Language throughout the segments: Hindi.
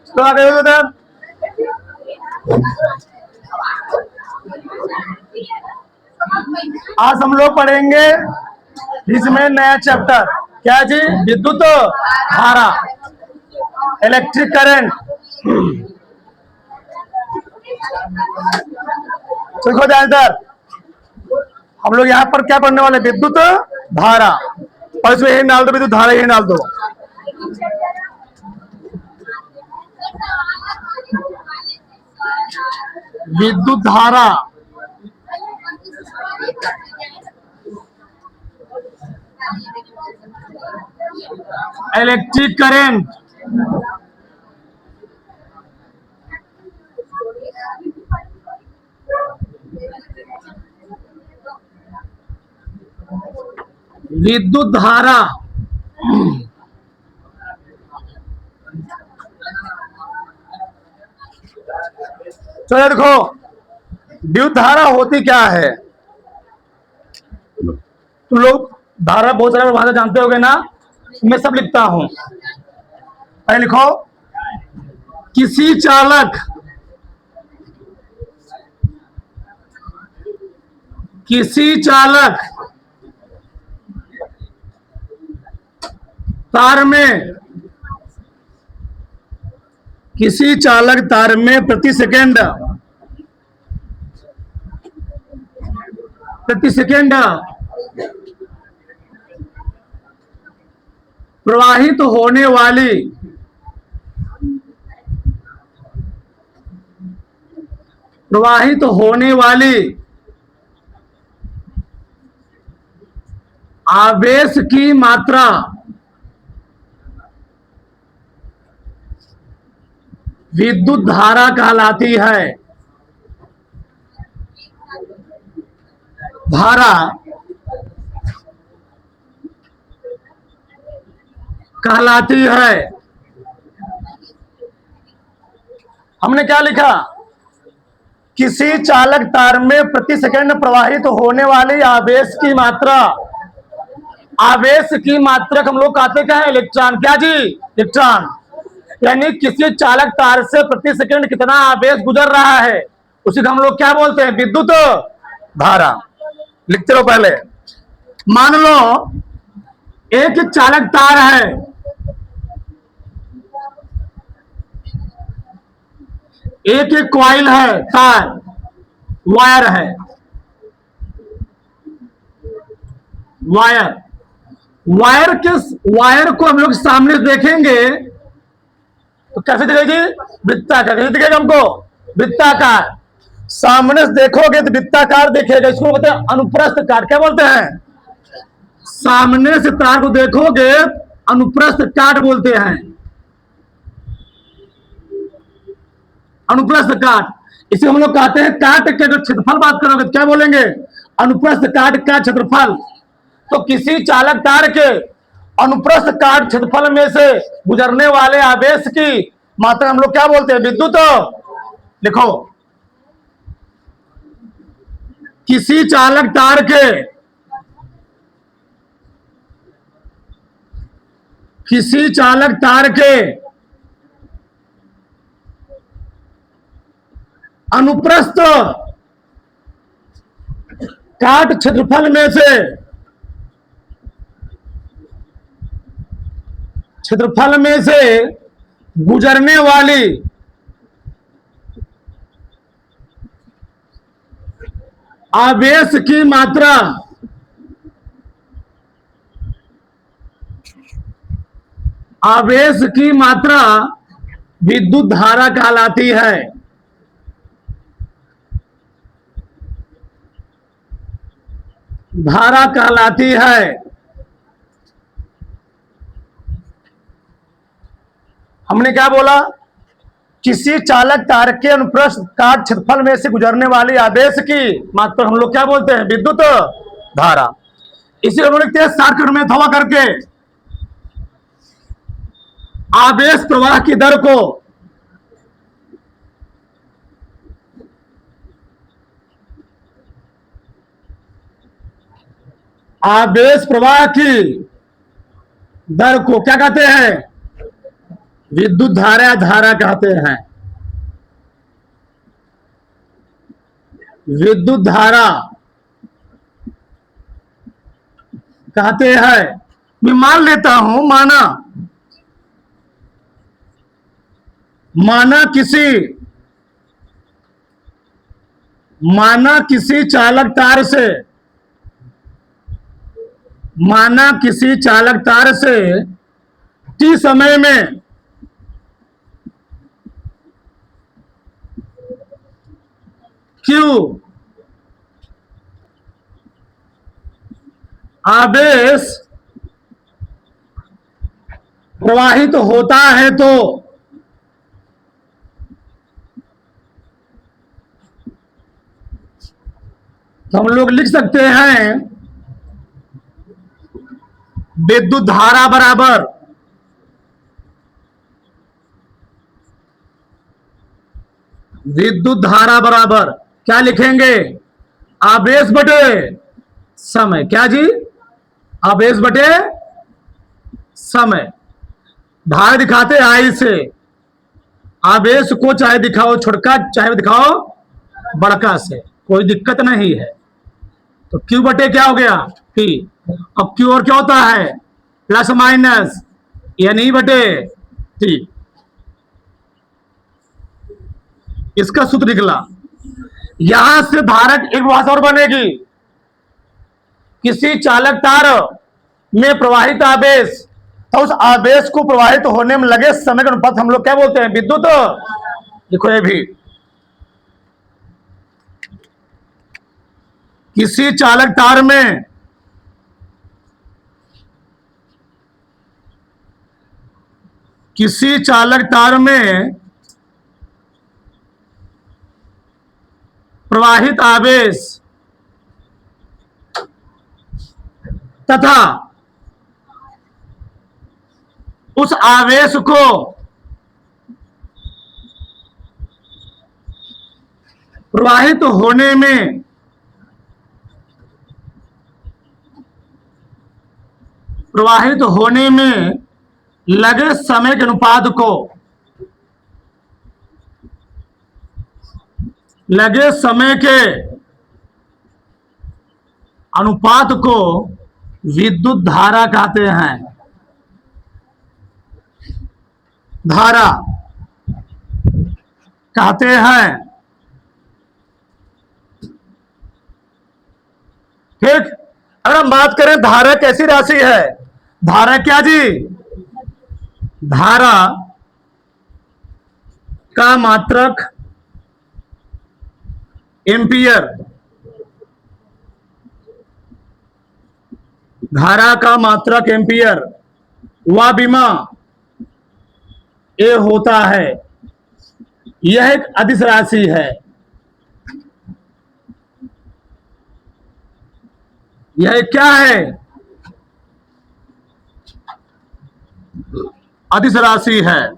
तो आगे उधर आज हम लोग पढ़ेंगे इसमें नया चैप्टर। क्या जी? विद्युत धारा, इलेक्ट्रिक करंट। देखो इधर हम लोग यहाँ पर क्या पढ़ने वाले? विद्युत धारा। और इसमें यही डाल दो, विद्युत धारा यही डाल दो। विद्युत धारा, इलेक्ट्रिक करंट, विद्युत धारा। चलो देखो, विद्युत धारा होती क्या है? तुम लोग धारा बहुत सारे भाषा जानते होगे ना, मैं सब लिखता हूं। पहले लिखो, किसी चालक तार में प्रति सेकंड प्रवाहित होने वाली आवेश की मात्रा विद्युत धारा कहलाती है। धारा कहलाती है। हमने क्या लिखा? किसी चालक तार में प्रति सेकंड प्रवाहित होने वाली आवेश की मात्रा। आवेश की मात्रा हम लोग कहते क्या है? इलेक्ट्रॉन। क्या जी? इलेक्ट्रॉन। यानी किसी चालक तार से प्रति सेकंड कितना आवेश गुजर रहा है, उसी को हम लोग क्या बोलते हैं? विद्युत धारा। लिखते रहो पहले। मान लो एक चालक तार है, एक कॉइल है, तार वायर है, वायर को हम लोग सामने देखेंगे तो कैसे दिखेगी? वृत्ताकार। कैसे दिखेगा हमको? वृत्ताकार। सामने से देखोगे तो वृत्ताकार दिखेगा। इसको बोलते हैं अनुप्रस्थ काट। क्या बोलते हैं? सामने से तार को देखोगे अनुप्रस्थ काट बोलते हैं। अनुप्रस्थ काट। इसे हम लोग कहते हैं काट के जो क्षेत्रफल बात करोगे तो क्या बोलेंगे? अनुप्रस्थ काट का क्षेत्रफल। तो किसी चालक तार के अनुप्रस्थ काट क्षेत्रफल में से गुजरने वाले आवेश की मात्रा हम लोग क्या बोलते हैं? विद्युत। लिखो, किसी चालक तार के अनुप्रस्थ काट क्षेत्रफल में से गुजरने वाली आवेश की मात्रा विद्युत धारा कहलाती है। धारा कहलाती है। हमने क्या बोला? किसी चालक तार के अनुप्रस्थ काट क्षेत्रफल में से गुजरने वाली आवेश की मात्रा हम लोग क्या बोलते हैं? विद्युत धारा। इसी हम लोग लिखते हैं शॉर्टकट में थोड़ा करके, आवेश प्रवाह की दर को आवेश प्रवाह की दर को क्या कहते हैं? विद्युत धारा धारा कहते हैं। विद्युत धारा कहते हैं। मैं मान लेता हूं, माना किसी चालक तार से टी समय में क्यू आवेश प्रवाहित होता है तो हम लोग लिख सकते हैं विद्युत धारा बराबर क्या लिखेंगे? आवेश बटे समय। क्या जी? आवेश बटे समय। धारा दिखाते आई से, आवेश को चाहे दिखाओ छोटका चाहे दिखाओ बड़का से, कोई दिक्कत नहीं है। तो Q बटे क्या हो गया? P। अब Q और क्या होता है? प्लस माइनस यानी बटे T। इसका सूत्र निकला। यहां से धारक एक बात और बनेगी, किसी चालक तार में प्रवाहित आवेश, तो उस आवेश को प्रवाहित होने में लगे समय के अनुपात हम लोग क्या बोलते हैं? विद्युत। देखो ये भी, किसी चालक तार में प्रवाहित आवेश तथा उस आवेश को प्रवाहित होने में लगे समय के अनुपात को विद्युत धारा कहते हैं। ठीक। अगर हम बात करें धारा कैसी राशि है? धारा क्या जी? धारा का मात्रक एम्पियर। धारा का मात्रक एम्पियर व विमा ए होता है। यह एक अदिश राशि है। यह क्या है? अदिश राशि है।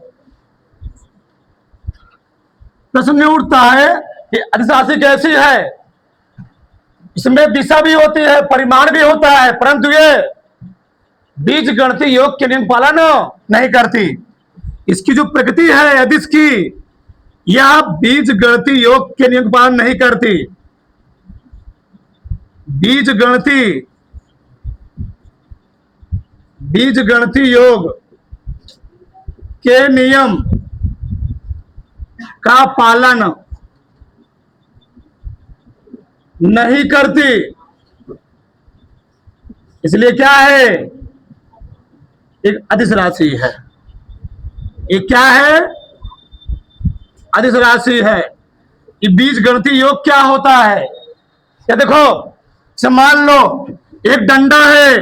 प्रश्न उठता है कि अदिश राशि कैसी है? इसमें दिशा भी होती है, परिमाण भी होता है, परंतु ये बीजगणितीय योग के नियम पालन नहीं करती। इसकी जो प्रकृति है अदिश की, यह बीजगणितीय योग के नियम पालन नहीं करती। बीजगणितीय योग के नियम का पालन नहीं करती, इसलिए क्या है? एक अदिश राशि है। ये क्या है? अदिश राशि है। ये बीजगणितीय योग क्या होता है? क्या देखो, मान लो एक डंडा है,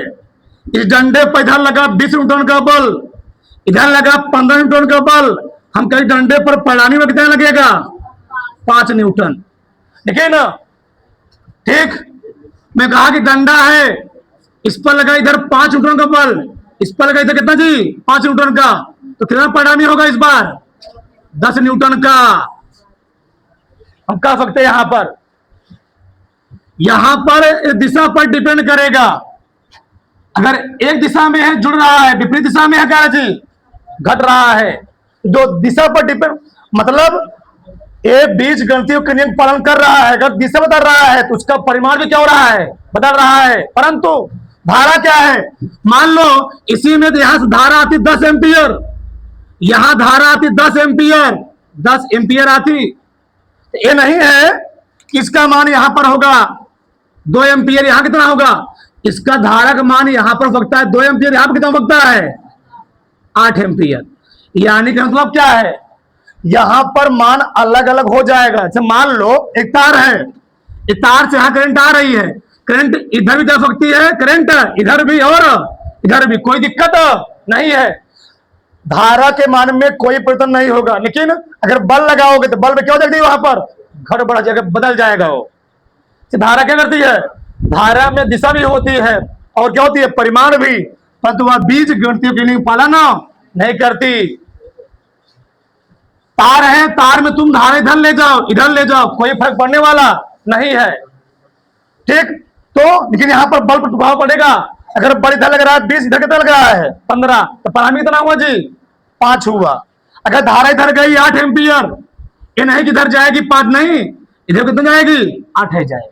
इस डंडे पर इधर लगा 20 न्यूटन का बल, इधर लगा 15 न्यूटन का बल। हम कहीं डंडे पर पड़ाने में कितना लगेगा? 5 न्यूटन। देखिए ना, ठीक। मैं कहा कि डंडा है, इस पर लगा इधर 5 न्यूटन का बल, इस पर लगा इधर कितना जी? 5 न्यूटन का। तो कितना परिणामी होगा इस बार? 10 न्यूटन का। हम कह सकते हैं यहां पर दिशा पर डिपेंड करेगा। अगर एक दिशा में है जुड़ रहा है, विपरीत दिशा में है क्या जी? घट रहा है। जो दिशा पर डिपेंड, मतलब ये बीज गणितीय के नियम पालन कर रहा है, अगर दिशा बदल रहा है तो उसका परिमाण भी क्या हो रहा है, बदल रहा है। परंतु धारा क्या है, मान लो इसी में तो यहां से धारा आती 10 एम्पियर, यहां धारा आती 10 एम्पियर, 10 एम्पियर आती, ये नहीं है कि इसका मान यहां पर होगा 2 एम्पियर, यहां कितना होगा, इसका धारा का मान यहां पर सकता है 2 एम्पियर, यहां पर कितना सकता है 8 एम्पियर। यानी कि मतलब क्या है, यहां पर मान अलग अलग हो जाएगा। जैसे मान लो एक तार है, इस तार से यहां करंट आ रही है, करंट इधर भी जा सकती है, करंट इधर भी और इधर भी, कोई दिक्कत नहीं है, धारा के मान में कोई परिवर्तन नहीं होगा। लेकिन अगर बल लगाओगे तो बल्ब क्या हो जाएगी, वहां पर गड़बड़ जाएगा, बदल जाएगा वो। तो धारा क्या करती है, धारा में दिशा भी होती है और क्या होती है, परिमाण भी, परंतु वह बीज गणितीय के नियम पालन नहीं करती। तार है, तार में तुम धारा इधर ले जाओ इधर ले जाओ, कोई फर्क पड़ने वाला नहीं है, ठीक। तो लेकिन यहां पर बल पर प्रभाव पड़ेगा, अगर बल इधर लग रहा है 20, इधर कितना लग रहा है 15, तो परिणाम कितना हुआ जी 5 हुआ। अगर धारा इधर गई 8 एम्पियर, ये नहीं कि इधर जाएगी 5, नहीं, इधर कितना जाएगी 8 है जाएगी,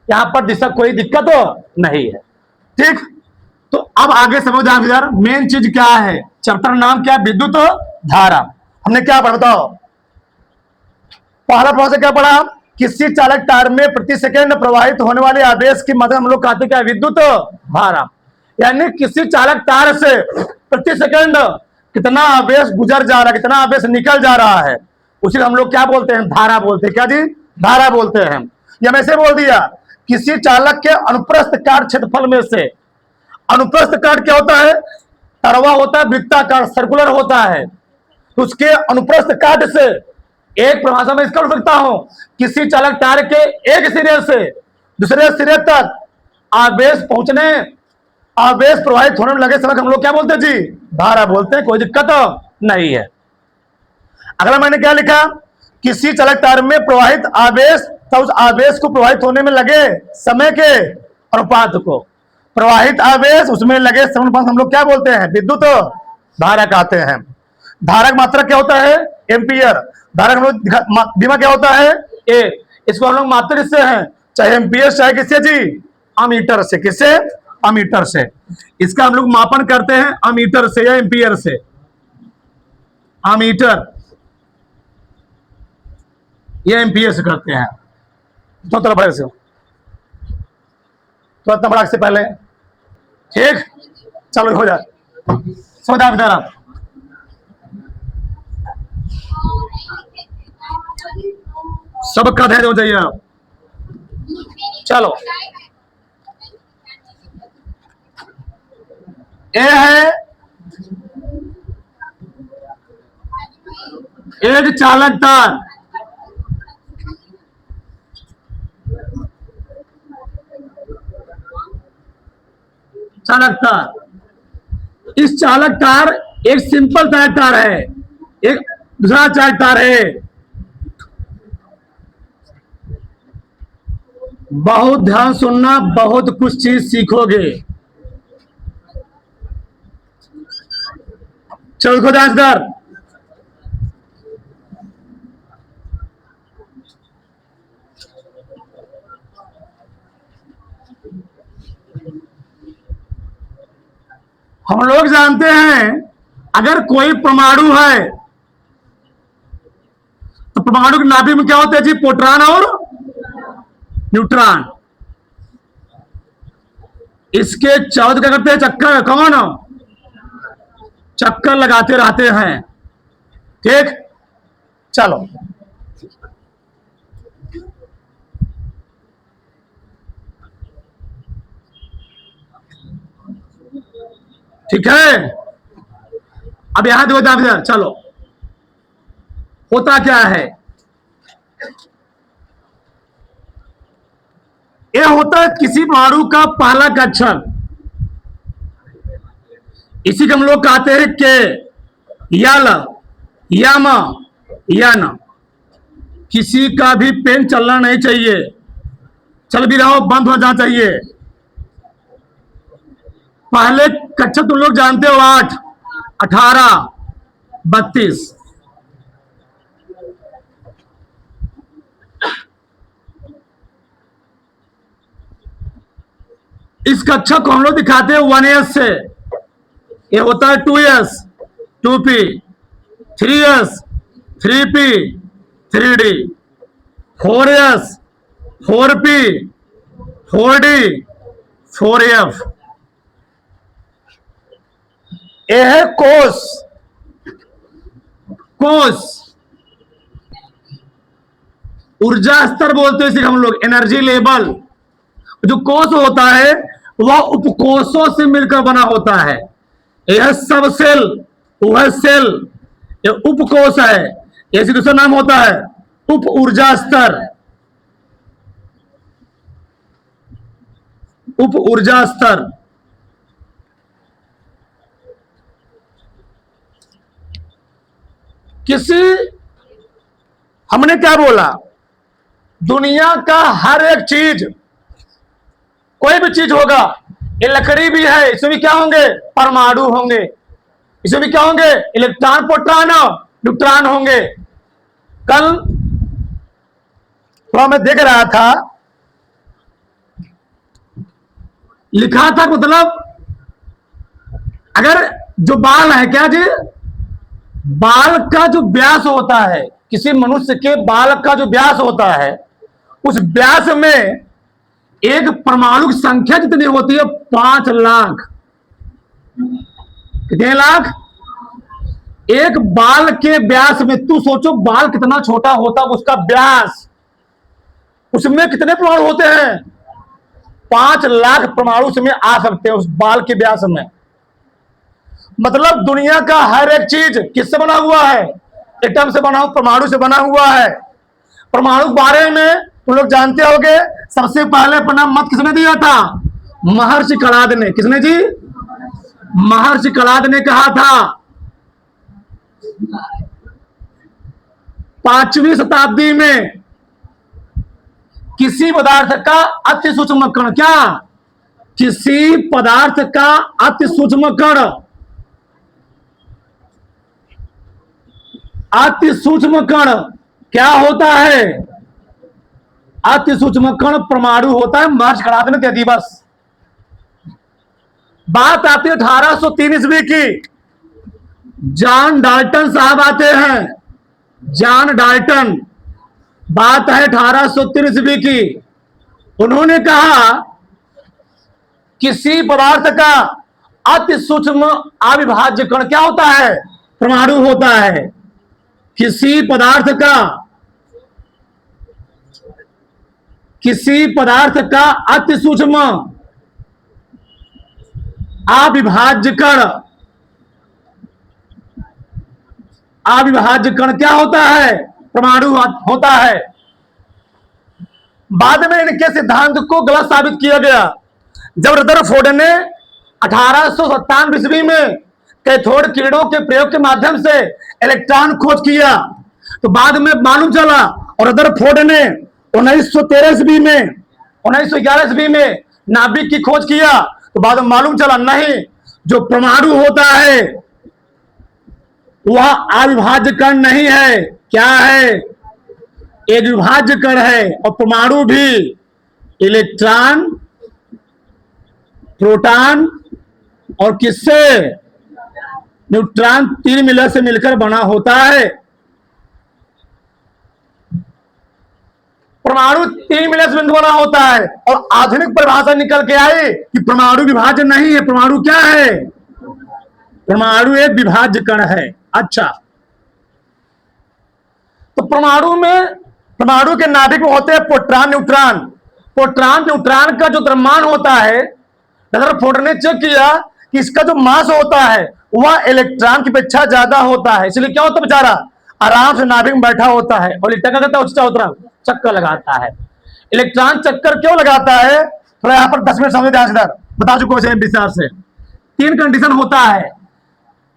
यहां पर दिशा कोई दिक्कत नहीं है, ठीक। तो अब आगे समझ आ यार, मेन चीज क्या है, चैप्टर नाम क्या है, विद्युत धारा। हमने क्या पढ़ा बताओ, पहला प्रश्न से क्या पढ़ा, किसी चालक तार में प्रति सेकंड प्रवाहित होने वाले आवेश की मात्रा हम लोग कहते क्या, विद्युत धारा। यानी किसी चालक तार से प्रति सेकंड कितना आवेश गुजर जा रहा है, कितना आवेश निकल जा रहा है, उसे हम लोग क्या बोलते हैं, धारा बोलते हैं। क्या जी, धारा बोलते हैं। या मैं ऐसे बोल दिया, किसी चालक के अनुप्रस्थ काट क्षेत्रफल में से, अनुप्रस्थ काट क्या होता है, तरवा होता है, वृत्ताकार सर्कुलर होता है, तो उसके अनुप्रस्थ काट से एक परिभाषा में इसका सकता हूं, किसी चालक तार के एक सिरे से दूसरे सिरे तक आवेश पहुंचने, आवेश प्रवाहित होने में लगे समय हम लोग क्या बोलते हैं जी, धारा बोलते हैं, कोई दिक्कत नहीं है। अगला मैंने क्या लिखा, किसी चालक तार में प्रवाहित आवेश, तो उस आवेश को प्रवाहित होने में लगे समय के अनुपात को, प्रवाहित आवेश उसमें लगे समय अनुपात हम लोग क्या बोलते हैं, विद्युत धारा कहते हैं। धारा की मात्रा क्या होता है, एम्पियर। धारा बीमा क्या होता है, ए। इसको हम लोग मात्रा किससे हैं, चाहे एम्पियर चाहे किससे जी, अमीटर से। किससे, अमीटर से। इसका हम लोग मापन करते हैं अमीटर से या एम्पियर से, अमीटर या एम्पियर से करते हैं। तो तरह बड़े से तो इतना बड़ा से पहले, ठीक, चलो हो जाए, समझा बेचारा। सबका ध्यान हो जाइए आप, चलो। ये है एक चालक तार, चालक तार। इस चालक तार एक सिंपल चालक तार है, एक दूसरा चालक तार है। बहुत ध्यान सुनना, बहुत कुछ चीज सीखोगे। चलो देखो जांचदार, हम लोग जानते हैं अगर कोई परमाणु है तो परमाणु के नाभिक में क्या होते हैं जी, प्रोटॉन और न्यूट्रॉन। इसके चारों क्या करते हैं, चक्कर, कौन चक्कर लगाते रहते हैं, ठीक। चलो ठीक है, अब यहां देखो, चलो होता क्या है, यह होता है किसी परमाणु का पहला कक्षक, इसी को हम लोग कहते हैं के, यल, यम, यन। किसी का भी पेन चलना नहीं चाहिए, चल भी रहो बंद हो जाना चाहिए। पहले कक्षक तुम लोग जानते हो 8, 18, 32, इस कक्षा को हम लोग दिखाते हैं 1s से। ये होता है 2s 2p, 3s 3p 3d, 4s 4p 4d 4f। ये है कोस। कोस ऊर्जा स्तर बोलते हैं इसे हम लोग, एनर्जी लेवल। जो कोष होता है वह उपकोषों से मिलकर बना होता है। यह सब सेल, वह सेल, यह उपकोष है। ऐसे दूसरा नाम होता है उप ऊर्जा स्तर। उप ऊर्जा स्तर। किसी, हमने क्या बोला, दुनिया का हर एक चीज, कोई भी चीज होगा, ये लकड़ी भी है, इसमें भी क्या होंगे, परमाणु होंगे। इसमें भी क्या होंगे, इलेक्ट्रॉन प्रोटॉन न्यूट्रॉन होंगे। कल तो मैं देख रहा था, लिखा था, मतलब अगर जो बाल है, क्या जी, बाल का जो व्यास होता है, किसी मनुष्य के बाल का जो व्यास होता है, उस व्यास में एक परमाणु की संख्या कितनी होती है, 5 लाख। कितने लाख? एक बाल के व्यास में, तू सोचो बाल कितना छोटा होता, उसका व्यास, उसमें कितने परमाणु होते हैं, 5 लाख परमाणु उसमें आ सकते हैं उस बाल के व्यास में। मतलब दुनिया का हर एक चीज किससे बना हुआ है, एटम से बना हुआ, परमाणु से बना हुआ है। परमाणु के बारे में तुम लोग जानते होंगे, सबसे पहले अपना मत किसने दिया था, महर्षि कणाद ने। किसने जी? महर्षि कणाद ने कहा था 5वीं शताब्दी में, किसी पदार्थ का अति सूक्ष्म कण, क्या, किसी पदार्थ का अति सूक्ष्म कण, अति सूक्ष्म कण क्या होता है, अति सूक्ष्म कण परमाणु होता है। महर्षि कणाद ने कह दी। बस बात आती है 1803 ईस्वी की। जॉन डाल्टन साहब आते हैं, जॉन डाल्टन, बात है 1803 ईस्वी की। उन्होंने कहा किसी पदार्थ का अति सूक्ष्म अविभाज्य कण क्या होता है, परमाणु होता है। किसी पदार्थ का अति सूक्ष्म अविभाज्य कण क्या होता है, परमाणु होता है। बाद में इनके सिद्धांत को गलत साबित किया गया। जब रदरफोर्ड ने 1897 ईस्वी में कैथोड किरणों के प्रयोग के माध्यम से इलेक्ट्रॉन खोज किया, तो बाद में मालूम चला, और रदरफोर्ड ने 1913 ईस्वी में, 1911 ईस्वी में नाभिक की खोज किया, तो बाद में मालूम चला नहीं, जो परमाणु होता है वह अविभाज्य कण नहीं है, क्या है, एक विभाज्य कण है। और परमाणु भी इलेक्ट्रॉन, प्रोटॉन और किससे, न्यूट्रॉन, 3 मिलर से मिलकर बना होता है। परमाणु 3 मिलर से बना होता है। और आधुनिक परिभाषा निकल के आई कि परमाणु विभाज्य नहीं है। परमाणु क्या है, परमाणु एक विभाज्य कण है। अच्छा, तो परमाणु के नाभिक में होते हैं प्रोटॉन, न्यूट्रॉन। प्रोटॉन न्यूट्रॉन का जो द्रव्यमान होता है, रदरफोर्ड ने चेक किया कि इसका जो मास होता है वह इलेक्ट्रॉन की अपेक्षा ज्यादा होता है। इसलिए क्या होता है, बेचारा आराम से नाभिक में बैठा होता है और क्या करता है, उसका चक्कर लगाता है। इलेक्ट्रॉन चक्कर क्यों लगाता है, थोड़ा यहाँ पर 10 मिनट समझ ध्यान से बता चुका हूं विस्तार से। 3 कंडीशन होता है।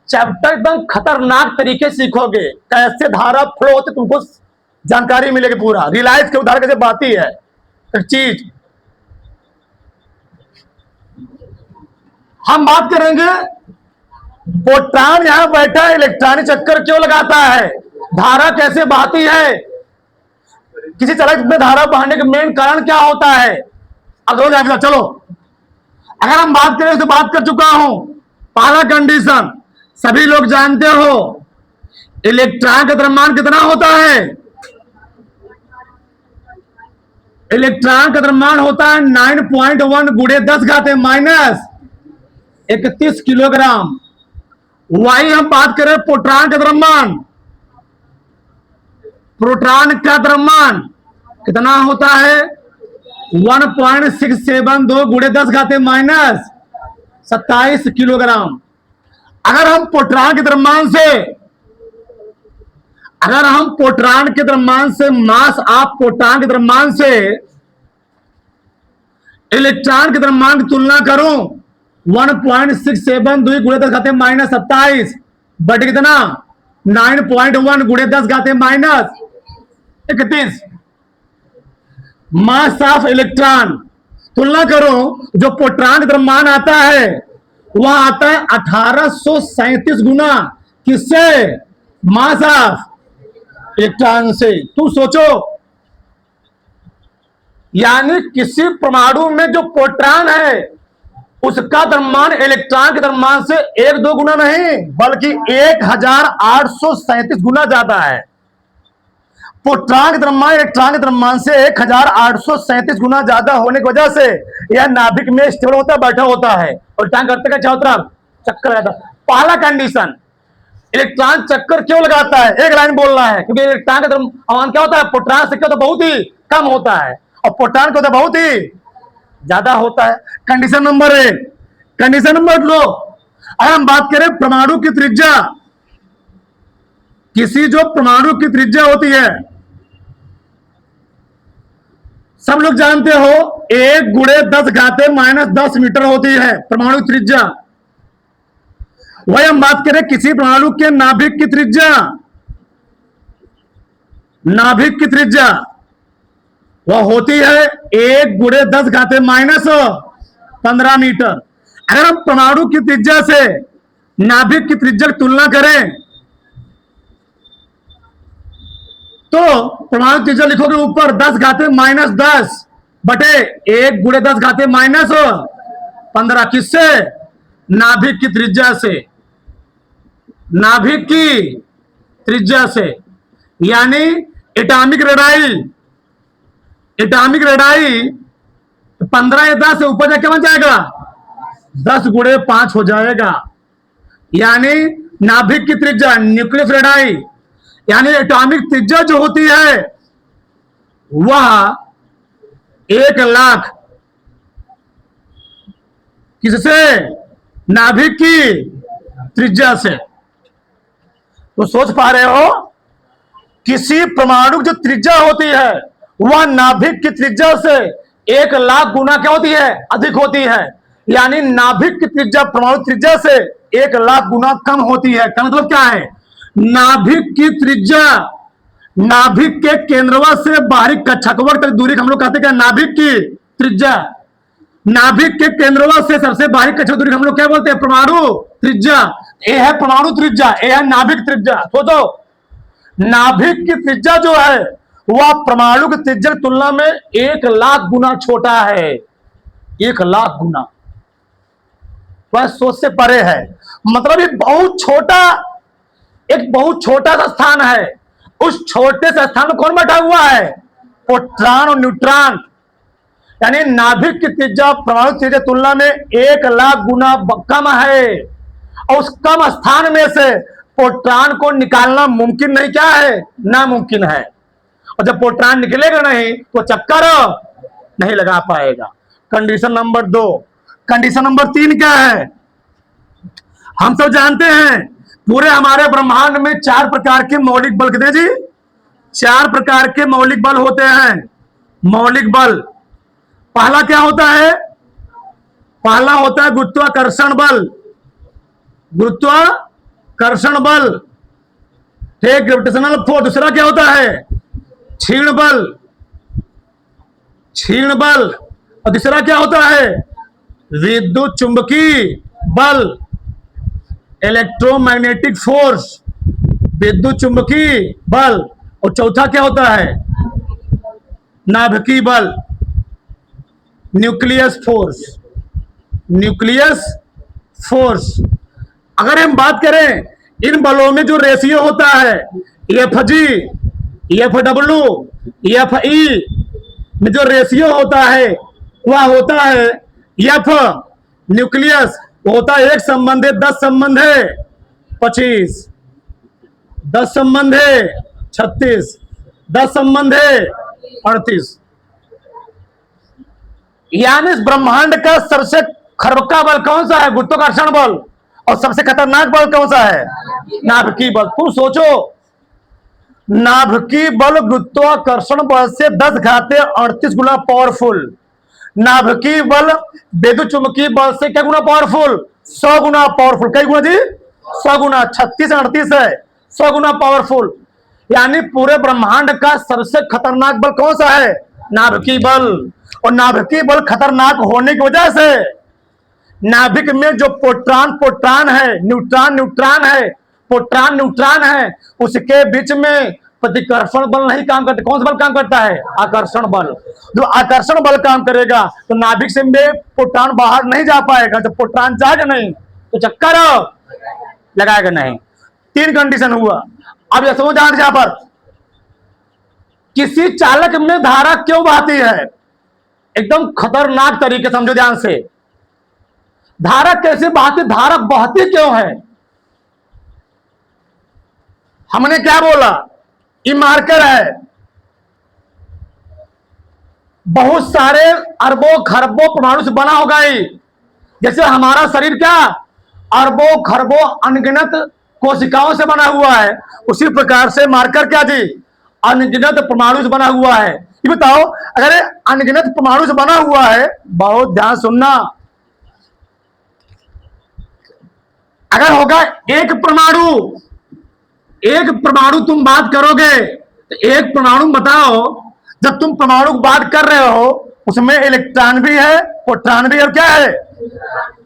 चैप्टर एकदम खतरनाक तरीके सीखोगे, कैसे धारा फ्लो होती तुमको जानकारी मिलेगी पूरा। रिलायंस के उदाहरण कैसे बाती है एक चीज। हम बात करेंगे प्रोटॉन यहां बैठा इलेक्ट्रॉनिक चक्कर क्यों लगाता है, धारा कैसे बहती है, किसी चालक में धारा बहने का मेन कारण क्या होता है। अगर चलो अगर हम बात करें तो बात कर चुका हूं। पहला कंडीशन सभी लोग जानते हो, इलेक्ट्रॉन का द्रव्यमान कितना होता है। इलेक्ट्रॉन का द्रव्यमान होता है 9.1 गुणे 10 घाते माइनस 31 किलोग्राम। वही हम बात करें प्रोटॉन का द्रव्यमान, प्रोटॉन का द्रव्यमान कितना होता है 1.672 गुणे 10 घाते माइनस 27 किलोग्राम। अगर हम प्रोटॉन के द्रव्यमान से मास ऑफ प्रोटॉन के द्रव्यमान से इलेक्ट्रॉन के द्रव्यमान की तुलना करूं 1.672 गुणे 10 घाते माइनस 27 बटे कितना 9.1 गुणे 10 घाते माइनस 31 मास ऑफ इलेक्ट्रॉन तुलना करो, जो प्रोटॉन का द्रव्यमान आता है वह आता है 1837 गुना किससे, मास ऑफ इलेक्ट्रॉन से। तू सोचो, यानी किसी परमाणु में जो प्रोटॉन है उसका द्रव्यमान इलेक्ट्रॉन के द्रव्यमान से 1-2 गुना नहीं बल्कि 1837 गुना ज्यादा है। प्रोटॉन के द्रव्यमान इलेक्ट्रॉन के द्रव्यमान से 1837 गुना ज्यादा होने की वजह से यह नाभिक में स्टेबल होता है, बैठा होता है और इलेक्ट्रॉन करते का चारों तरफ चक्कर लगाता है। पहला कंडीशन, इलेक्ट्रॉन चक्कर क्यों लगाता है, एक लाइन बोलना है, क्योंकि इलेक्ट्रॉन का द्रव्यमान क्या होता है, प्रोटॉन से क्या होता है बहुत ही कम होता है और प्रोटॉन का बहुत ही ज्यादा होता है। Condition number 1। कंडीशन नंबर 2, अगर हम बात करें परमाणु की त्रिज्या, किसी जो परमाणु की त्रिज्या होती है सब लोग जानते हो 1 गुणे 10 घाते माइनस 10 मीटर होती है परमाणु त्रिज्या। वही हम बात करें किसी परमाणु के नाभिक की त्रिज्या, नाभिक की त्रिज्या वह होती है 1 गुणे 10 घाते माइनस 15 मीटर। अगर हम परमाणु की त्रिज्या से नाभिक की त्रिज्या की तुलना करें तो परमाणु त्रिज्या लिखोगे ऊपर 10 घाते माइनस 10 बटे 1 गुणे 10 घाते माइनस 15, किससे, नाभिक की त्रिज्या से, नाभिक की त्रिज्या से। यानी एटॉमिक रेडाई 15 या 10 से ऊपर जाके बन जाएगा 10 गुणे 5 हो जाएगा। यानी नाभिक की त्रिज्या, न्यूक्लियस रेडाई यानी एटॉमिक त्रिज्या जो होती है वह 1 लाख किससे, नाभिक की त्रिज्या से। तो सोच पा रहे हो, किसी परमाणु की जो त्रिज्या होती है वह नाभिक की त्रिज्या से 1 लाख गुना क्या होती है, अधिक होती है। यानी नाभिक की त्रिज्या परमाणु त्रिज्या से 1 लाख गुना कम होती है। का मतलब क्या है, नाभिक की त्रिज्या, नाभिक के केंद्रवा से बाहरी कक्षकवर्ग तक दूरी हम लोग कहते हैं नाभिक की त्रिज्या। नाभिक के केंद्रवा से सबसे बाहरी कक्षक दूरी हम लोग क्या बोलते हैं, परमाणु त्रिज्या। ये है परमाणु त्रिज्या, ये है नाभिक त्रिज्या। सोचो, नाभिक की त्रिज्या जो है वह परमाणु की त्रिज्या की तुलना में 1 लाख गुना छोटा है, 1 लाख गुना। वह सोच से परे है, मतलब एक बहुत छोटा सा स्थान है। उस छोटे से स्थान में कौन बैठा हुआ है, प्रोटॉन और न्यूट्रॉन। यानी नाभिक की त्रिज्या परमाणु त्रिज्या तुलना में 1 लाख गुना कम है और उस कम स्थान में से प्रोटॉन को निकालना मुमकिन नहीं, क्या है, नामुमकिन है। और जब प्रोटॉन निकलेगा नहीं तो चक्कर नहीं लगा पाएगा। Condition number 2। कंडीशन नंबर 3 क्या है, हम सब जानते हैं पूरे हमारे ब्रह्मांड में 4 प्रकार के मौलिक बल, कितने जी, 4 प्रकार के मौलिक बल होते हैं। मौलिक बल पहला क्या होता है, पहला होता है गुरुत्वाकर्षण बल, गुरुत्वाकर्षण बल, ठीक, ग्रेविटेशनल फोर्स। दूसरा क्या होता है, क्षीण बल, क्षीण बल। और तीसरा क्या होता है, विद्युत चुंबकीय बल, इलेक्ट्रोमैग्नेटिक फोर्स। विद्युत चुंबकीय बल, और चौथा क्या होता है? नाभिकीय बल, न्यूक्लियस फोर्स। Nucleus force. अगर हम बात करें इन बलों में जो रेशियो होता है, F G, F W, F E में जो रेशियो होता है वह होता है एफ न्यूक्लियस होता है 1 संबंध है 10 संबंध है 25, 10 संबंध है 36, 10 संबंध है 38। यानी इस ब्रह्मांड का सबसे खरबका बल कौन सा है? गुरुत्वाकर्षण बल। और सबसे खतरनाक बल कौन सा है? नाभिकीय बल। तुम सोचो, नाभिकीय बल गुरुत्वाकर्षण बल से 10 घाते 38 गुना पावरफुल। नाभिकीय बल विद्युत चुंबकीय बल से क्या गुना पावरफुल? 100 गुना पावरफुल। कई गुना जी? 100 गुना। 36 38 है, 100 गुना पावरफुल। यानी पूरे ब्रह्मांड का सबसे खतरनाक बल कौन सा है? नाभिकीय बल। और नाभिकीय बल खतरनाक होने की वजह से नाभिक में जो प्रोटॉन प्रोटॉन है, न्यूट्रॉन न्यूट्रॉन है, प्रोटॉन न्यूट्रॉन है, उसके बीच में प्रतिकर्षण बल नहीं काम करता। कौन सा बल काम करता है? आकर्षण बल। जो आकर्षण बल काम करेगा तो नाभिक से में प्रोटॉन बाहर नहीं जा पाएगा। जब प्रोटॉन जाएगा नहीं तो चक्कर लगाएगा नहीं। 3 कंडीशन हुआ। अब ये समझ आ यहां पर किसी चालक में धारा क्यों बहती है? एकदम खतरनाक तरीके समझो ध्यान से। धारा कैसे बहती? धारा बहती क्यों है? हमने क्या बोला? ये मार्कर है। बहुत सारे अरबों खरबों परमाणु से बना होगा ये। जैसे हमारा शरीर क्या अरबों खरबों अनगिनत कोशिकाओं से बना हुआ है, उसी प्रकार से मार्कर क्या जी? अनगिनत परमाणु से बना हुआ है। ये बताओ, अगर अनगिनत परमाणु से बना हुआ है, बहुत ध्यान सुनना, अगर होगा एक परमाणु तुम बात करोगे तो एक परमाणु बताओ, जब तुम परमाणु की बात कर रहे हो उसमें इलेक्ट्रॉन भी है, प्रोटॉन भी है, और क्या है?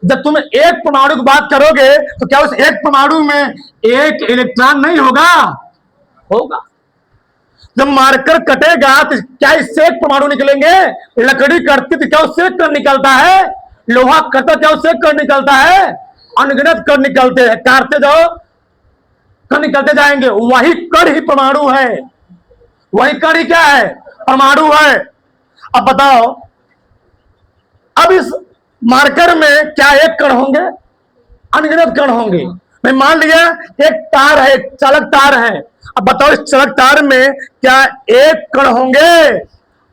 जब तुम एक परमाणु की बात करोगे तो क्या उस एक परमाणु में एक इलेक्ट्रॉन नहीं होगा? होगा। जब मार्कर कटेगा तो क्या इससे एक परमाणु निकलेंगे? लकड़ी कटती तो क्या उससे एक कण निकलता है? लोहा कटता क्या उससे एक कण निकलता है? अनगिनत कण निकलते हैं। काटते जाओ कण निकलते जाएंगे। वही कण ही परमाणु है। वही कण ही क्या है? परमाणु है। अब बताओ, अब इस मार्कर में क्या एक कण होंगे? अनगिनत कण होंगे। मैं मान लिया एक तार है, एक चालक तार है। अब बताओ इस चालक तार में क्या एक कण होंगे?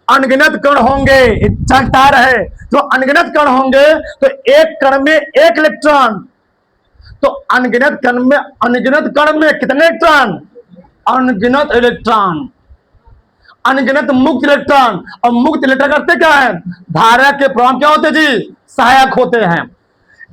अनगिनत कण होंगे। एक चालक तार है तो अनगिनत कण होंगे, तो एक कण में एक इलेक्ट्रॉन, तो अनगिनत कण में कितने इलेक्ट्रॉन? अनगिनत इलेक्ट्रॉन, अनगिनत मुक्त इलेक्ट्रॉन। और मुक्त इलेक्ट्रॉन करते क्या है? धारा के प्रवाह क्या होते जी? सहायक होते हैं।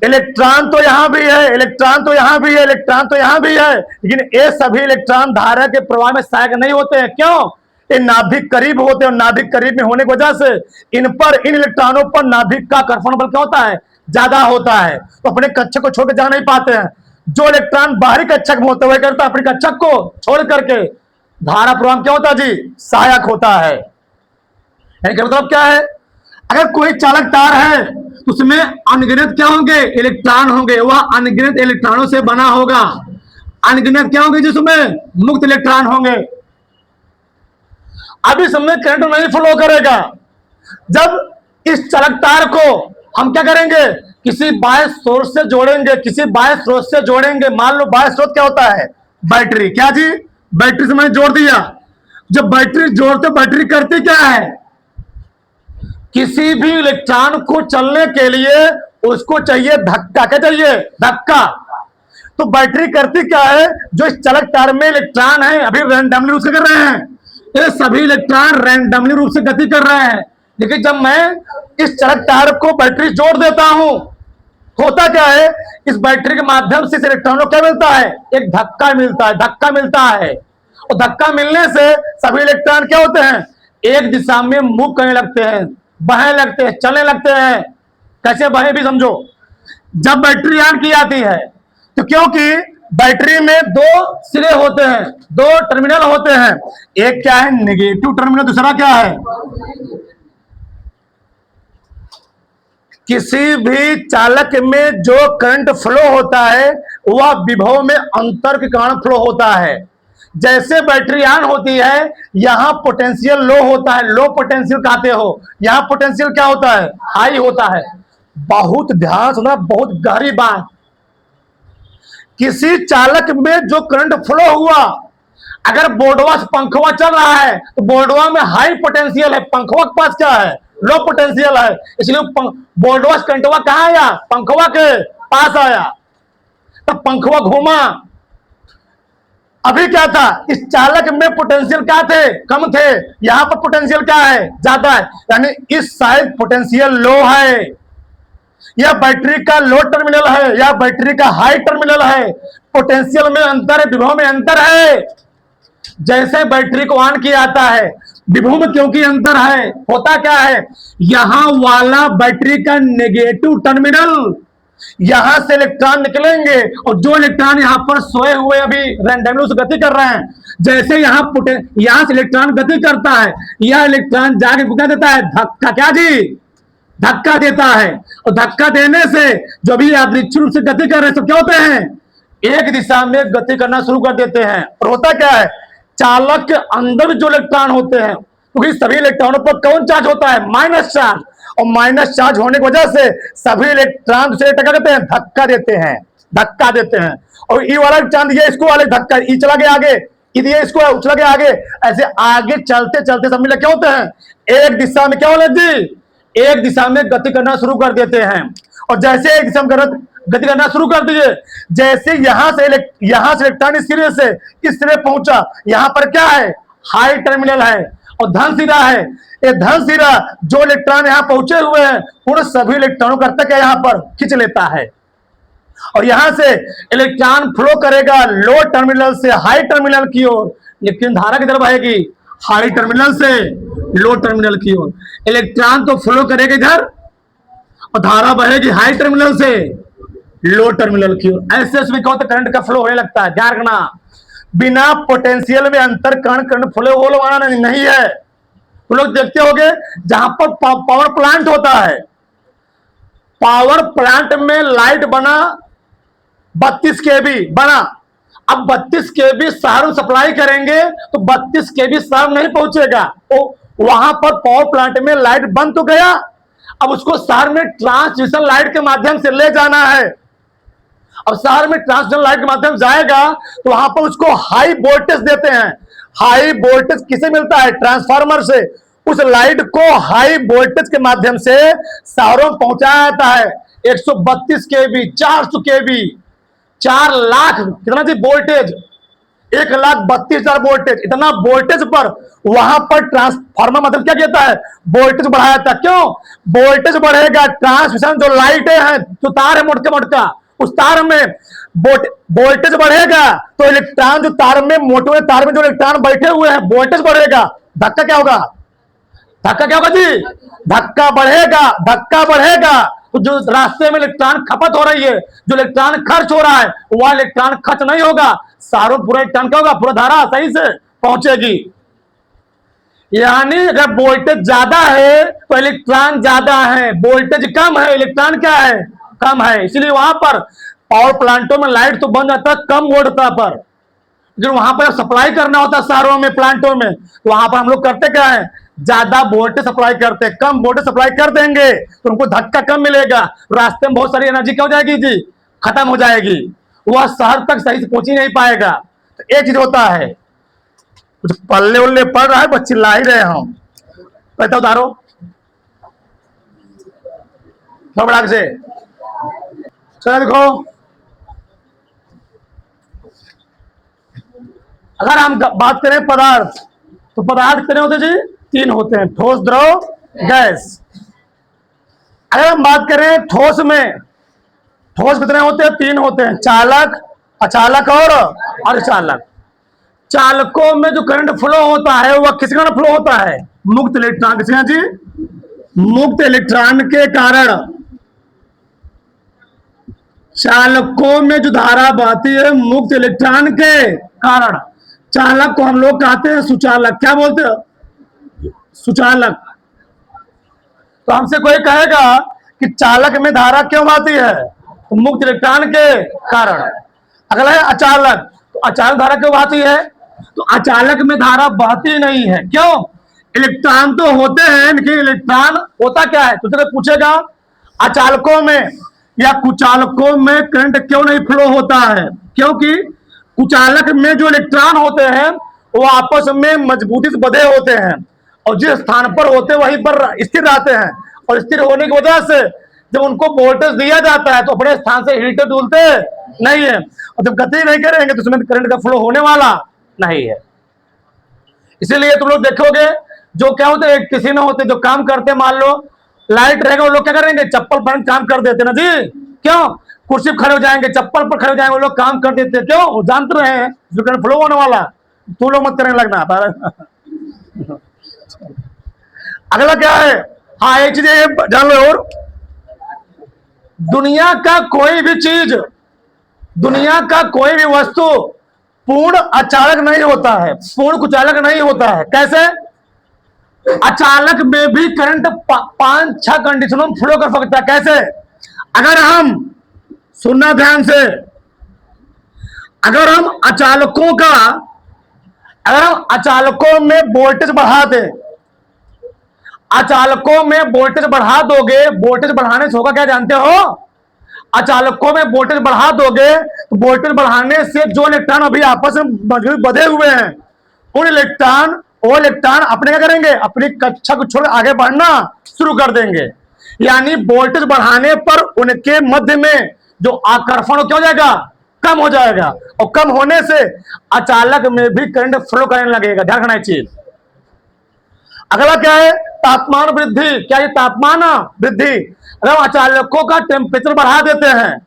इलेक्ट्रॉन तो यहां भी है, इलेक्ट्रॉन तो यहां भी है, इलेक्ट्रॉन तो यहां भी है, लेकिन ये सभी इलेक्ट्रॉन धारा के प्रवाह में सहायक नहीं होते हैं। क्यों? ये नाभिक करीब होते हैं, और नाभिक करीब में होने की वजह से इन इलेक्ट्रॉनों पर नाभिक का आकर्षण बल क्या होता है? ज्यादा होता है। तो अपने कक्षक को छोड़ के जा नहीं पाते हैं। जो इलेक्ट्रॉन बाहरी कक्षक में होते हुए करता है, अपने कक्षक को छोड़ करके धारा प्रवाह क्या होता है जी? सहायक होता है। मतलब क्या है? अगर कोई चालक तार है तो उसमें अनगिनत क्या होंगे? इलेक्ट्रॉन होंगे। वह अनगिनत इलेक्ट्रॉनों से बना होगा। अनगिनत क्या होंगे? जिसमें मुक्त इलेक्ट्रॉन होंगे। अब इसमें करंट नहीं फ्लो करेगा। जब इस चालक तार को हम क्या करेंगे? किसी बाह्य सोर्स से जोड़ेंगे, किसी बाह्य स्रोत से जोड़ेंगे। मान लो बाह्य स्रोत क्या होता है? बैटरी। क्या जी? बैटरी से मैंने जोड़ दिया। जब बैटरी जोड़ते, बैटरी करती क्या है? किसी भी इलेक्ट्रॉन को चलने के लिए उसको चाहिए धक्का। क्या चाहिए? धक्का। तो बैटरी करती क्या है? जो इस चालक तार में इलेक्ट्रॉन है अभी रैंडमली रूप से कर रहे हैं, ये सभी इलेक्ट्रॉन रैंडमली रूप से गति कर रहे हैं। लेकिन जब मैं इस चालक तार को बैटरी जोड़ देता हूं, होता क्या है? इस बैटरी के माध्यम से इस इलेक्ट्रॉन को क्या मिलता है? एक धक्का मिलता है। धक्का मिलता है, और धक्का मिलने से सभी इलेक्ट्रॉन क्या होते हैं? एक दिशा में मूव करने लगते हैं, बहने लगते हैं, चलने लगते हैं। कैसे बहे भी समझो। जब बैटरी ऑन की जाती है तो क्योंकि बैटरी में दो सिरे होते हैं, दो टर्मिनल होते हैं। एक क्या है, नेगेटिव टर्मिनल, दूसरा क्या है। किसी भी चालक में जो करंट फ्लो होता है वह विभव में अंतर के कारण फ्लो होता है। जैसे बैटरी ऑन होती है, यहां पोटेंशियल लो होता है, लो पोटेंशियल कहते हो, यहां पोटेंशियल क्या होता है, हाई होता है। बहुत ध्यान सुना, बहुत गहरी बात। किसी चालक में जो करंट फ्लो हुआ, अगर बोर्डवा से पंखवा चल रहा है तो बोर्डवा में हाई पोटेंशियल है, पंखवा के पास क्या है, लो पोटेंशियल है, इसलिए बोर्डवा से करंटवा कहां आया, पंखवा के पास आया, तो पंखवा घूमा। अभी क्या था, इस चालक में पोटेंशियल क्या थे, कम थे, यहां पर पोटेंशियल क्या है, ज्यादा है, यानी इस साइड पोटेंशियल लो है। यह बैटरी का लो टर्मिनल है, या बैटरी का हाई टर्मिनल है। पोटेंशियल में अंतर है, विभव में अंतर है। जैसे बैटरी को ऑन किया जाता है, विभव में क्योंकि अंतर है, होता क्या है, यहां वाला बैटरी का नेगेटिव टर्मिनल, यहां से इलेक्ट्रॉन निकलेंगे और जो इलेक्ट्रॉन यहां पर सोए हुए अभी रैंडमली गति कर रहे हैं, जैसे यहां से इलेक्ट्रॉन गति करता है, यह इलेक्ट्रॉन जाके क्या देता है, धक्का, क्या जी, धक्का देता है। और धक्का देने से जो भी यादृच्छिक रूप से गति कर रहे हैं सब क्या होते हैं, एक दिशा में गति करना शुरू कर देते हैं। और होता क्या है, चालक के अंदर जो इलेक्ट्रॉन होते हैं, क्योंकि सभी इलेक्ट्रॉनों पर कौन चार्ज होता है, माइनस चार्ज, और माइनस चार्ज होने की वजह से सभी इलेक्ट्रॉन दूसरे टक्कर देते हैं, धक्का देते हैं, धक्का देते हैं। और ई वाला चांद ये इसको वाले धक्का, ई चला गया आगे, ये इसको चला गया आगे, ऐसे आगे चलते चलते सब मिले क्या होते हैं, एक दिशा में क्या होने जी, एक दिशा में गति करना शुरू कर देते हैं। और जैसे एक दिशा में गति करना शुरू कर दीजिए, जैसे यहां से इलेक्ट्रॉन इस सिरे से इस सिरे पहुंचा, यहां पर क्या है, हाई टर्मिनल है और धन सिरा है। ये धन सिरा जो इलेक्ट्रॉन यहां पहुंचे हुए हैं उन सभी इलेक्ट्रॉनों करता क्या, यहां पर खींच लेता है। और यहां से इलेक्ट्रॉन फ्लो करेगा लो टर्मिनल से हाई टर्मिनल की ओर, लेकिन धारा किधर बहेगी, हाई टर्मिनल से लो टर्मिनल की ओर। इलेक्ट्रॉन तो फ्लो करेगा इधर और धारा बहेगी हाई टर्मिनल से लो टर्मिनल की ओर। ऐसे उसमें क्या होता है, करंट का फ्लो होने लगता है। ध्यान रखना, बिना पोटेंशियल में अंतर करंट फ्लो होना नहीं है। तो लोग देखते होंगे जहां पर पावर प्लांट होता है, पावर प्लांट में लाइट बना 32 केवी बना, अब 32 केवी शहर में सप्लाई करेंगे तो 32 केवी शहर नहीं पहुंचेगा, तो वहां पर पावर प्लांट में लाइट बंद तो गया, अब उसको शहर में ट्रांसमिशन लाइट के माध्यम से ले जाना है। अब शहर में ट्रांसमिशन लाइट के माध्यम से जाएगा तो वहां पर उसको हाई वोल्टेज देते हैं। हाई वोल्टेज किसे मिलता है, ट्रांसफार्मर से। उस लाइट को हाई वोल्टेज के माध्यम से शहरों में पहुंचाया जाता है। 132 केवी, 400 केवी, 4 लाख कितना थी वोल्टेज, 1,32,000 वोल्टेज, इतना वोल्टेज पर वहां पर ट्रांसफार्मर मतलब क्या कहता है, वोल्टेज बढ़ाया था। क्यों वोल्टेज बढ़ेगा, ट्रांसमिशन जो लाइटें हैं, जो तार है मोटका मोटका, उस तार में वोल्टेज बढ़ेगा तो इलेक्ट्रॉन जो तार में, मोटे तार में जो इलेक्ट्रॉन बैठे हुए हैं, वोल्टेज बढ़ेगा, धक्का क्या होगा, धक्का क्या होगा जी, धक्का बढ़ेगा, धक्का बढ़ेगा तो जो रास्ते में इलेक्ट्रॉन खपत हो रही है, जो इलेक्ट्रॉन खर्च हो रहा है, वह इलेक्ट्रॉन खर्च नहीं होगा, सारों पूरा इलेक्ट्रॉन क्या होगा, पूरा धारा सही से पहुंचेगी। यानी अगर वोल्टेज ज्यादा है तो इलेक्ट्रॉन ज्यादा है, वोल्टेज कम है इलेक्ट्रॉन क्या है, कम है। इसलिए वहां पर पावर प्लांटों में लाइट तो बन जाता है कम वोल्टता पर, जो वहां पर सप्लाई करना होता है शहरों में, प्लांटों में, तो वहां पर हम लोग करते क्या है, ज्यादा वोल्टेज सप्लाई करते हैं। कम वोल्टेज सप्लाई कर देंगे तो उनको धक्का कम मिलेगा, रास्ते में बहुत सारी एनर्जी क्या हो जाएगी जी, खत्म हो जाएगी, वह शहर तक सही से पहुंच ही नहीं पाएगा। तो एक चीज होता है, कुछ पल्ले उल्ले पड़ रहा है, बस चिल्ला ही रहे हम, कहता उतारो बड़ा से। चलो देखो, अगर हम बात करें पदार्थ, तो पदार्थ कितने होते जी, 3 होते हैं, ठोस, द्रव, गैस। अगर हम बात करें ठोस में, ठोस कितने होते हैं, 3 होते हैं, चालक, अचालक और अर्धचालक। चालकों में जो करंट फ्लो होता है वह किस कारण फ्लो होता है, मुक्त इलेक्ट्रॉन, किसके जी, मुक्त इलेक्ट्रॉन के कारण। चालकों में जो धारा बहती है मुक्त इलेक्ट्रॉन के कारण। चालक को हम लोग कहते हैं सुचालक। क्या बोलते हैं? सुचालक। तो हमसे कोई कहेगा कि चालक में धारा क्यों बहती है? तो मुक्त इलेक्ट्रॉन के कारण। अगला है अचालक। तो अचालक धारा क्यों बहती है? तो अचालक में धारा बहती नहीं है। क्यों? इलेक्ट्रॉन तो होते हैं, लेकिन इलेक्ट्रॉन होता क्या है? तो पूछेगा अचालकों में या कुचालकों में करंट क्यों नहीं फ्लो होता है? क्योंकि कुचालक में जो इलेक्ट्रॉन होते हैं वो आपस में मजबूती से बंधे होते हैं और जिस स्थान पर होते वहीं पर स्थिर रहते हैं, और स्थिर होने की वजह से जब उनको वोल्टेज दिया जाता है तो अपने स्थान से हिलते डुलते नहीं है, और जब गति नहीं करेंगे तो उसमें करंट का फ्लो होने वाला नहीं है। इसीलिए तुम लोग देखोगे जो क्या होते हैं, किसी न होते जो काम करते, मान लो लाइट रहेगा, वो लोग क्या करेंगे? चप्पल पहन काम कर देते ना जी। क्यों? कुर्सी पर खड़े हो जाएंगे, चप्पल पर खड़े हो जाएंगे, वो लोग काम कर देते। क्यों? वो जानते रहे हैं जो करंट फ्लो होने वाला। तू लोग मत करने लगना। अगला क्या है? हाँ, एक चीज जान लो, और दुनिया का कोई भी चीज, दुनिया का कोई भी वस्तु पूर्ण अचालक नहीं होता है, पूर्ण कुचालक नहीं होता है। कैसे? अचालक में भी करंट 5-6 कंडीशनों में फ्लो कर सकता है। कैसे? अगर हम, सुनना ध्यान से, अगर हम अचालकों में वोल्टेज बढ़ा दें, अचालकों में वोल्टेज बढ़ा दोगे, वोल्टेज बढ़ाने से होगा क्या जानते हो? अचालकों में वोल्टेज बढ़ा दोगे तो वोल्टेज बढ़ाने से जो इलेक्ट्रॉन अभी आपस में मजबूत बंधे हुए हैं, उन इलेक्ट्रॉन अपने क्या करेंगे? अपनी कक्षा को छोड़ आगे बढ़ना शुरू कर देंगे। यानी वोल्टेज बढ़ाने पर उनके मध्य में जो आकर्षण क्या हो जाएगा? कम हो जाएगा, और कम होने से अचालक में भी करंट फ्लो करने लगेगा। ध्यान रखना चाहिए। अगला क्या है? तापमान वृद्धि। क्या ये तापमान वृद्धि? अगर हम अचालकों का टेम्परेचर बढ़ा देते हैं,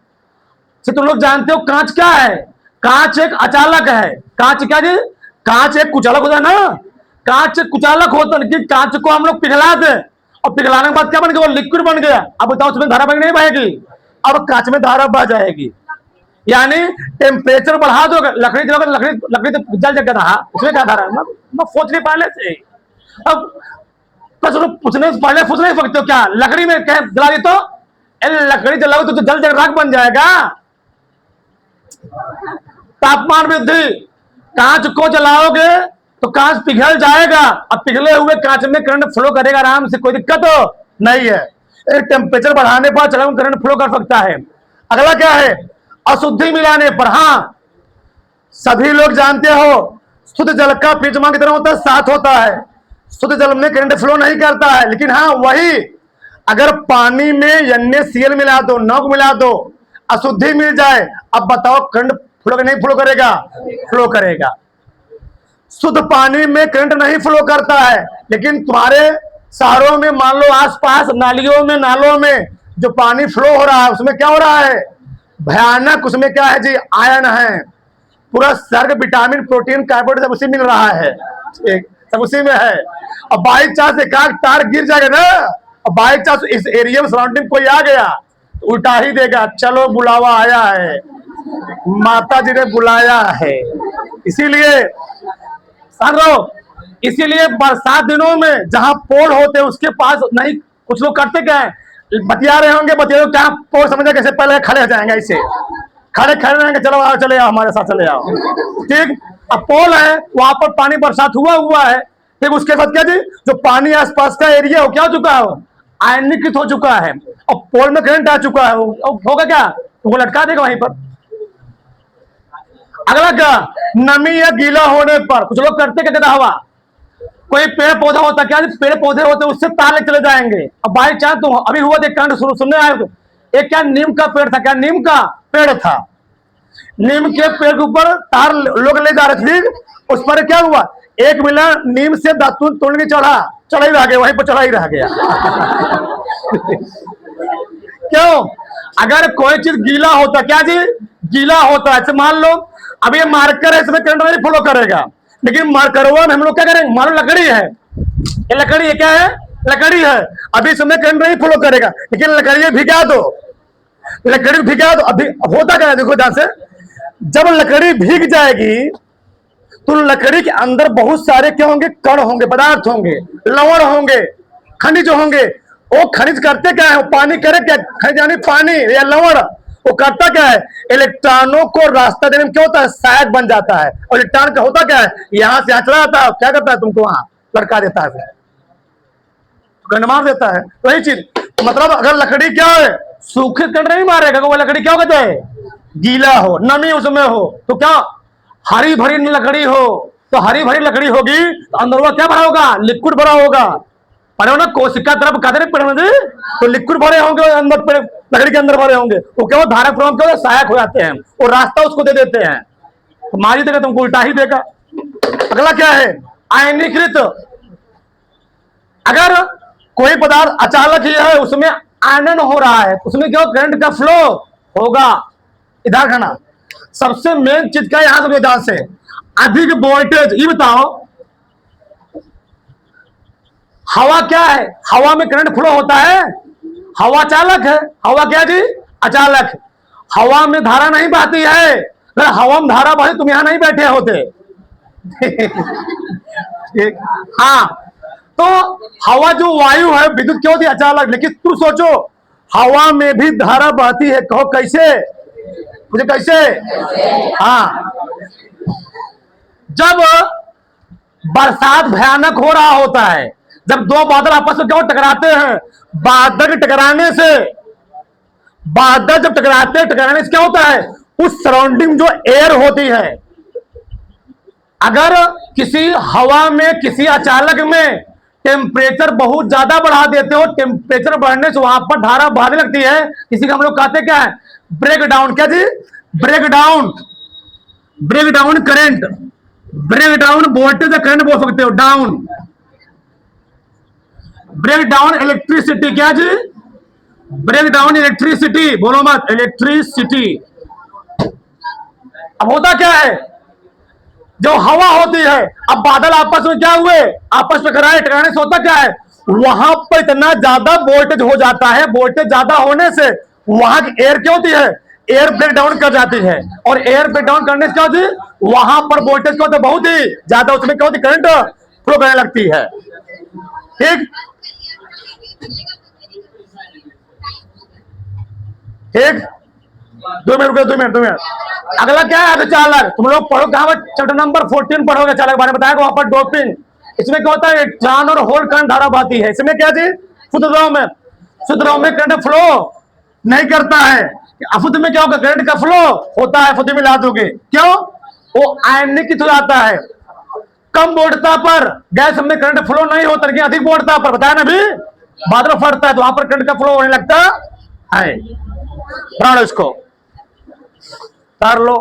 तो तुम लोग जानते हो कांच क्या है? कांच एक अचालक है। कांच क्या जी? कांच एक कुचालक होता है ना। कांच एक कुचालक होता है, लेकिन कांच को हम लोग पिघला दे, और पिघलाने के बाद क्या बन गया? वो लिक्विड बन गया। अब बताओ उसमें धारा नहीं बहेगी? अब कांच में धारा बह जाएगी। यानी टेम्परेचर बढ़ा दो, लकड़ी तो जल जग रहा, उसमें क्या धारा? मैं सोच नहीं पहले से। अब पूछने से पहले पूछ नहीं सकते हो क्या? लकड़ी में क्या जला दी तो लकड़ी जलाओ तो जल जग राख बन जाएगा। तापमान वृद्धि, कांच को जलाओगे तो कांच पिघल जाएगा, अब पिघले हुए कांच में करंट फ्लो करेगा आराम से, कोई दिक्कत नहीं है। एक टेम्परेचर बढ़ाने पर चलो करंट फ्लो कर सकता है। अगला क्या है? अशुद्धि मिलाने पर। हाँ, सभी लोग जानते हो शुद्ध जल का प्रिज्मा की तरह होता है, साथ होता है। शुद्ध जल में करंट फ्लो नहीं करता है, लेकिन हाँ वही अगर पानी में NaCl मिला दो, नमक मिला दो, अशुद्धि मिल जाए, अब बताओ करंट फ्लो नहीं फ्लो करेगा? फ्लो करेगा। शुद्ध पानी में करंट नहीं फ्लो करता है, लेकिन तुम्हारे शहरों में मान लो आसपास नालियों में, नालों में जो पानी फ्लो हो रहा है उसमें क्या हो रहा है? भयानक। उसमें क्या है जी? आयन है। पूरा सर्ग, विटामिन, प्रोटीन, कार्बोहाइड्रेट सब उसी मिल रहा है, सब उसी में है। और बाई चांस एक आग तार गिर जाएगा ना, और बाई चांस इस एरिया में सराउंडिंग कोई आ गया तो उल्टा ही देगा, चलो बुलावा आया है, माता जी ने बुलाया है। इसीलिए इसीलिए बरसात दिनों में जहां पोल होते हैं उसके पास नहीं, कुछ लोग करते क्या है? बतिया रहे होंगे, बतिया क्या पोल समझे कैसे? पहले खड़े हो जाएंगे, ऐसे खड़े रहेंगे, चलो आओ, चले आओ, हमारे साथ चले आओ, ठीक। अब पोल है, वहां पर पानी बरसात हुआ है, ठीक। उसके बाद क्या जी? जो पानी आसपास का एरिया हो क्या हो चुका है? आयनीकृत हो चुका है, और पोल में करंट आ चुका है, होगा क्या? वो लटका देगा वहीं पर। अगला क्या? नमी या गीला होने पर कुछ लोग करते क्या? हवा, कोई पेड़ पौधा होता, क्या पेड़ पौधे होते उससे तार ले चले जाएंगे। अब बाई चांस तो अभी हुआ देख कांड सुनने आए तो एक क्या नीम का पेड़ था, क्या नीम का पेड़ था, नीम के पेड़ के ऊपर तार लोग ले जा रहे थे, उस पर क्या हुआ? एक मिला नीम से दातून तोड़ने चढ़ा ही रह गया, वहीं पर चढ़ा ही रह गया। क्यों? अगर कोई चीज गीला होता, क्या जी? गीला होता है, मान लो अब ये मार्कर है, इसमें करंट नहीं फ्लो करेगा, लेकिन मार्करवा में हम लोग क्या करेंगे? मान लो लकड़ी है, ये लकड़ी है, क्या है? लकड़ी है, अभी इसमें करंट नहीं फ्लो करेगा, लेकिन लकड़ी भिगा दो, लकड़ी भीगा तो अभी होता क्या है, देखो ध्यान से, जब लकड़ी भीग जाएगी तो लकड़ी के अंदर बहुत सारे क्या होंगे, कण होंगे, पदार्थ होंगे, लवण होंगे, खनिज होंगे। वो खनिज करते क्या है, वो पानी करे क्या, खनिज यानी पानी या लवण, वो करता क्या है, इलेक्ट्रॉनों को रास्ता देने में क्या होता है, सहायक बन जाता है। और इलेक्ट्रॉन का होता क्या है, यहां से यहां चला जाता है, क्या करता है, तुमको वहां लड़का देता है, कण मार देता है। वही चीज मतलब अगर लकड़ी क्या है, सूखे कण नहीं मारेगा, वो लकड़ी क्या कहते हैं, गीला हो, नमी उसमें हो, तो क्या हरी भरी लकड़ी हो, तो हरी भरी लकड़ी होगी तो अंदर वो क्या भरा होगा, लिक्विड भरा होगा। पढ़े हो ना, कोशिका तरफ कहते नहीं पढ़े, तो लिक्विड भरे होंगे अंदर, लकड़ी के अंदर भरे होंगे, वो क्या धारक प्रभाव क्या सहायक हो जाते हैं, वो रास्ता उसको दे देते हैं। तो मारी देगा तुमको उल्टा ही देगा। अगला क्या है, आयनीकृत। अगर कोई पदार्थ अचानक ही है उसमें आयनन हो रहा है, उसमें क्या करंट का फ्लो होगा। इधर खाना सबसे मेन चीज क्या है, यहां से ध्यान से, अधिक वोल्टेज। ये बताओ हवा क्या है, हवा में करंट फ्लो होता है, हवा चालक है, हवा क्या जी, अचालक। हवा में धारा नहीं बहती है, अगर हवा में धारा बहे तुम यहां नहीं बैठे होते। हाँ, तो हवा जो वायु है, विद्युत क्यों थी, अचालक। लेकिन तू सोचो हवा में भी धारा बहती है, कहो कैसे, मुझे कैसे। हाँ, जब बरसात भयानक हो रहा होता है, जब दो बादल आपस में क्यों टकराते हैं, बादल टकराने से, बादल जब टकराने से क्या होता है, उस सराउंडिंग जो एयर होती है, अगर किसी हवा में, किसी अचालक में टेम्परेचर बहुत ज्यादा बढ़ा देते हो, टेम्परेचर बढ़ने से वहां पर धारा बहने लगती है, किसी का हम लोग कहते क्या है, ब्रेक डाउन। क्या जी, break down, break down current, break down voltage current बोल सकते हो, डाउन, ब्रेक डाउन इलेक्ट्रिसिटी। क्या जी, ब्रेक डाउन इलेक्ट्रिसिटी, बोलो मत, इलेक्ट्रिसिटी। अब होता क्या है, जो हवा होती है, अब बादल आपस में क्या हुए, आपस में टकराने से होता क्या है, वहां पर इतना ज्यादा वोल्टेज हो जाता है, वोल्टेज ज्यादा होने से वहां की एयर क्या होती है, एयर ब्रेक डाउन कर जाती है, और एयर ब्रेक डाउन करने से क्या होती है, वहां पर वोल्टेज क्या होता है, बहुत ही ज्यादा, उसमें क्या होती है, करंट फ्लो करने लगती है। ठीक ठीक, 2 मिनट, 2 मिनट। अगला क्या है, चालक। तुम लोग पढ़ो कहां, चैप्टर नंबर 14 पढ़ोगे, चालक बारे में बताया वहां पर डोपिंग। इसमें क्या होता है, इलेक्ट्रॉन और होल करंट धारा बहती है। इसमें क्या चीज, शुद्ध द्रव में, शुद्ध द्रव में करंट फ्लो नहीं करता है, अशुद्ध में क्या होगा, करंट का फ्लो होता है। शुद्ध में ला दोगे, क्यों, वो आयनिक हो जाता है। कम वोल्टता पर गैस में करंट फ्लो नहीं होता, लेकिन अधिक वोल्टता पर, बताया ना भी, बादल फटता है तो वहां पर करंट का फ्लो होने लगता है। इसको कर लो।